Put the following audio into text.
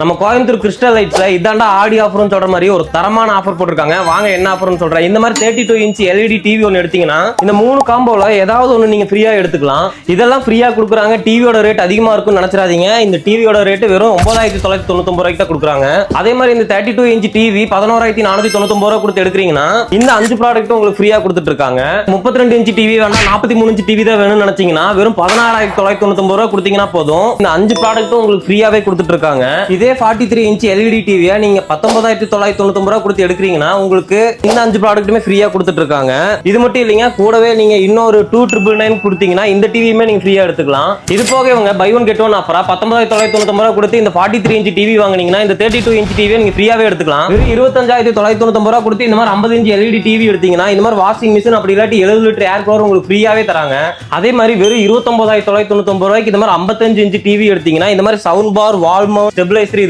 நம்ம கோயம்புத்தூர் கிறிஸ்டல் லைட்ஸ்ல இதாண்டா ஆடி ஆஃபர்னு சொல்ற மாதிரி ஒரு தரமான ஆஃபர் போட்டிருக்காங்க. வாங்க என்ன ஆஃபர்னு சொல்றேன். இந்த மாதிரி 32 இன்ச் எல்இடி டிவி ஒன்னு எடுத்தீங்கன்னா இந்த 3 காம்போல ஏதாவது ஒன்னு நீங்க ஃப்ரீயா எடுத்துக்கலாம். இதெல்லாம் ஃப்ரீயா கொடுக்குறாங்க. டிவியோட ரேட் அதிகமா இருக்கும்னு நினைச்சிடாதீங்க. இந்த டிவியோட ரேட் வெறும் 9999 ரூபாய்க்கு தான் கொடுக்குறாங்க. அதே மாதிரி இந்த 32 இன்ச் டிவி 11499 ரூபாய் கொடுத்து எடுக்கிறீங்கன்னா இந்த 5 ப்ராடக்ட் உங்களுக்கு ஃப்ரீயா கொடுத்துட்டு இருக்காங்க. 32 இன்ச் டிவி வேணா 43 இன்ச் டிவி தான் வேணும்னு நினைச்சீங்கன்னா வெறும் 16999 ரூபாய் கொடுத்தீங்கன்னா போதும். இந்த 5 ப்ராடக்ட்டும் உங்களுக்கு ஃப்ரீயாவே கொடுத்துட்டு இருக்காங்க. இதே 43 இன்ச் எல்இடி டிவியை நீங்க 19999 ரூபாய் கொடுத்து எடுக்கிறீங்கன்னா உங்களுக்கு இந்த 5 ப்ராடக்ட்டுமே ஃப்ரீயா கொடுத்துட்டு இருக்காங்க. இது மட்டும் இல்லைங்க, கூடவே நீங்க இன்னொரு 2999 கொடுத்தீங்கன்னா இந்த டிவியுமே நீங்க ஃப்ரீயா எடுத்துக்கலாம். இது போக இவங்க பை ஒன் கெட் ஒன் ஆஃபரா 19999 ரூபாய் கொடுத்து இந்த 43 இன்ச் டிவி வாங்குனீங்கன்னா இந்த 32 இன்ச் டிவியை நீங்க ஃப்ரீயாவே எடுத்துக்கலாம். வெறும் 25999 ரூபாய் கொடுத்து இந்த மாதிரி 50 இன்ச் எல்இடி டிவி எடுத்தீங்கன்னா இந்த மாதிரி வாஷிங் மிஷின் அப்படி இல்லாட்டி 70 லிட்டர் ஏர் கூலர் உங்களுக்கு ஃப்ரீயாவே தராங்க. அதே மாதிரி வெறும் 29999 ரூபாய்க்கு இந்த மாதிரி 55 இன்ச் டிவி எடுத்தீங்கன்னா இந்த மாதிரி sound bar, wall mount, stabiliser